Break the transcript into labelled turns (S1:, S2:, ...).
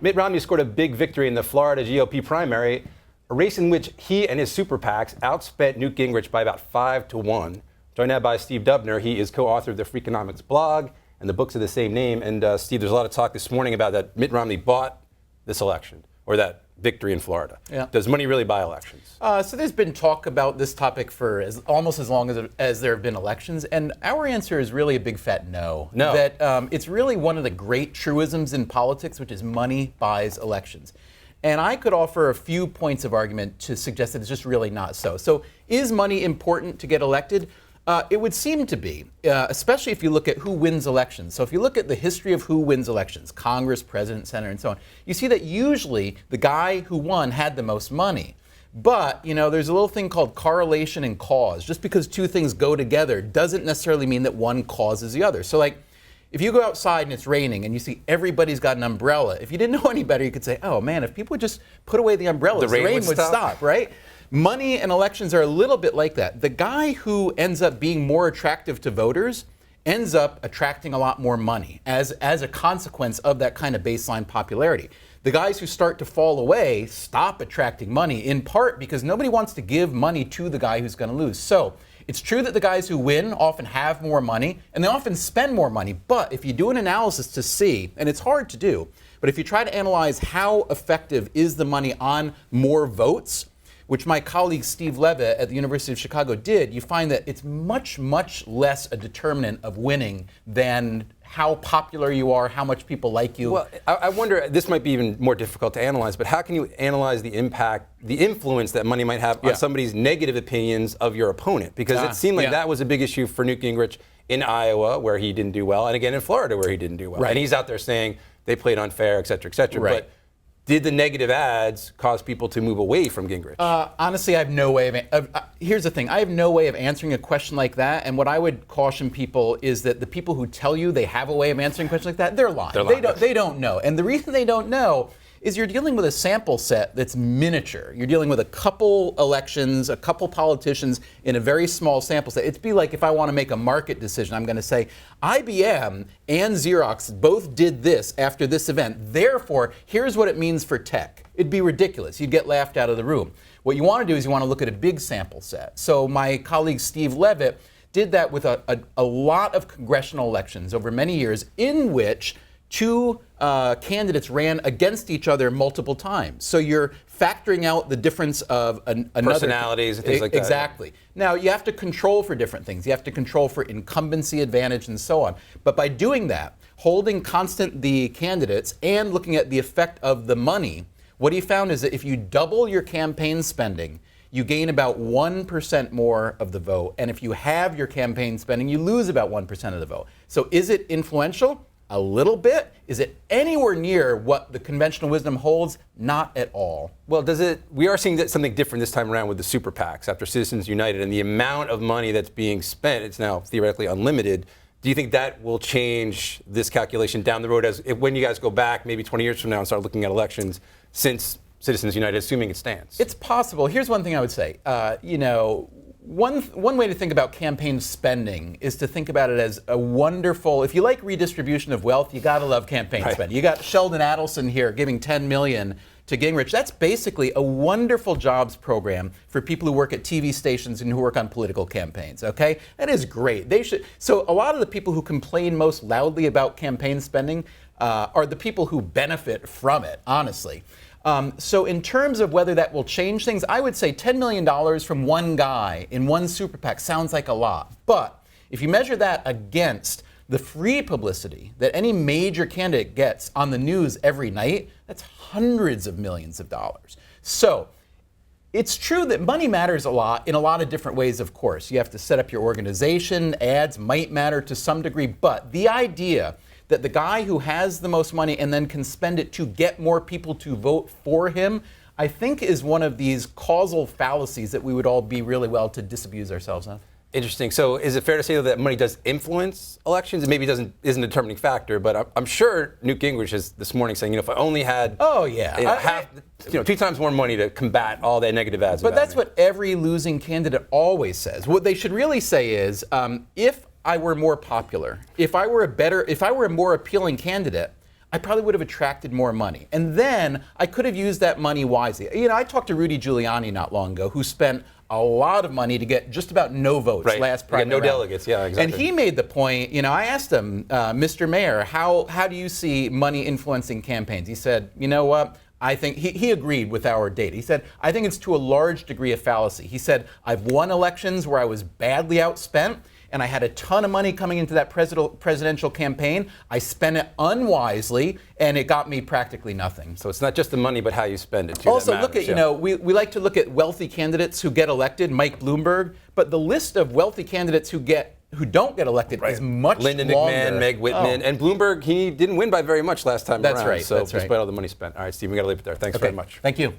S1: Mitt Romney scored a big victory in the Florida GOP primary, a race in which he and his super PACs outspent Newt Gingrich by about 5-1. Joined now by Steve Dubner. He is co-author of the Freakonomics blog and the books of the same name. And Steve, there's a lot of talk this morning about that Mitt Romney bought this election, or that victory in Florida.
S2: Yeah.
S1: Does money really buy elections?
S2: So there's been talk about this topic for almost as long as there have been elections, and our answer is really a big fat no.
S1: No.
S2: That it's really one of the great truisms in politics, which is money buys elections. And I could offer a few points of argument to suggest that it's just really not so. So is money important to get elected? It would seem to be, especially if you look at who wins elections. So if you look at the history of who wins elections, Congress, President, Senator, and so on, you see that usually the guy who won had the most money. But, there's a little thing called correlation and cause. Just because two things go together doesn't necessarily mean that one causes the other. So like, if you go outside and it's raining and you see everybody's got an umbrella, if you didn't know any better, you could say, oh man, if people would just put away the umbrellas, the rain would stop, right? Money and elections are a little bit like that. The guy who ends up being more attractive to voters ends up attracting a lot more money as a consequence of that kind of baseline popularity. The guys who start to fall away stop attracting money, in part because nobody wants to give money to the guy who's going to lose. So it's true that the guys who win often have more money, and they often spend more money. But if you do an analysis to see, and it's hard to do, but if you try to analyze how effective is the money on more votes, which my colleague Steve Levitt at the University of Chicago did, you find that it's much, much less a determinant of winning than how popular you are, how much people like you.
S1: Well, I wonder, this might be even more difficult to analyze, but how can you analyze the impact, the influence that money might have on somebody's negative opinions of your opponent? Because it seemed like that was a big issue for Newt Gingrich in Iowa, where he didn't do well, and again in Florida, where he didn't do well.
S2: Right.
S1: And he's out there saying they played unfair, et cetera, et cetera.
S2: Right.
S1: But did the negative ads cause people to move away from Gingrich?
S2: Honestly, I have no way of here's the thing. I have no way of answering a question like that. And what I would caution people is that the people who tell you they have a way of answering a question like that, they're lying. They don't know. And the reason they don't know is you're dealing with a sample set that's miniature. You're dealing with a couple elections, a couple politicians in a very small sample set. It'd be like if I want to make a market decision, I'm going to say IBM and Xerox both did this after this event. Therefore, here's what it means for tech. It'd be ridiculous. You'd get laughed out of the room. What you want to do is you want to look at a big sample set. So my colleague Steve Levitt did that with a lot of congressional elections over many years in which two candidates ran against each other multiple times. So you're factoring out the difference of another
S1: personalities and things like that.
S2: Exactly. Now you have to control for different things. You have to control for incumbency advantage and so on. But by doing that, holding constant the candidates and looking at the effect of the money, what he found is that if you double your campaign spending, you gain about 1% more of the vote. And if you have your campaign spending, you lose about 1% of the vote. So is it influential? A little bit. Is it anywhere near what the conventional wisdom holds? Not at all.
S1: Well, we are seeing something different this time around with the super PACs after Citizens United and the amount of money that's being spent. It's now theoretically unlimited. Do you think that will change this calculation down the road when you guys go back maybe 20 years from now and start looking at elections since Citizens United, assuming it stands?
S2: It's possible. Here's one thing I would say. One way to think about campaign spending is to think about it as a wonderful, if you like redistribution of wealth, you gotta love campaign spending. You got Sheldon Adelson here giving $10 million to Gingrich. That's basically a wonderful jobs program for people who work at TV stations and who work on political campaigns, okay? That is great. So a lot of the people who complain most loudly about campaign spending are the people who benefit from it, honestly. So in terms of whether that will change things, I would say $10 million from one guy in one super PAC sounds like a lot. But if you measure that against the free publicity that any major candidate gets on the news every night, that's hundreds of millions of dollars. So it's true that money matters a lot in a lot of different ways, of course. You have to set up your organization. Ads might matter to some degree. But the idea that the guy who has the most money and then can spend it to get more people to vote for him, I think is one of these causal fallacies that we would all be really well to disabuse ourselves of.
S1: Interesting. So is it fair to say that money does influence elections? It maybe isn't a determining factor, but I'm sure Newt Gingrich is this morning saying, if I only had two times more money to combat all that negative ads.
S2: But that's what every losing candidate always says. What they should really say is, if I were more popular, if I were a more appealing candidate, I probably would have attracted more money. And then I could have used that money wisely. I talked to Rudy Giuliani not long ago, who spent a lot of money to get just about no votes last primary
S1: no
S2: round.
S1: delegates, yeah, exactly.
S2: And he made the point, I asked him, Mr. Mayor, how do you see money influencing campaigns? He said, you know what? I think he agreed with our data. He said, I think it's to a large degree a fallacy. He said, I've won elections where I was badly outspent, and I had a ton of money coming into that presidential campaign. I spent it unwisely, and it got me practically nothing.
S1: So it's not just the money, but how you spend it, too.
S2: Also,
S1: that
S2: look
S1: matters,
S2: at, we like to look at wealthy candidates who get elected, Mike Bloomberg, but the list of wealthy candidates who don't get elected is much
S1: Lyndon
S2: longer.
S1: McMahon, Meg Whitman, and Bloomberg, he didn't win by very much last time around.
S2: That's right.
S1: So despite all the money spent. All right, Steve, we got to leave it there. Thanks very much.
S2: Thank you.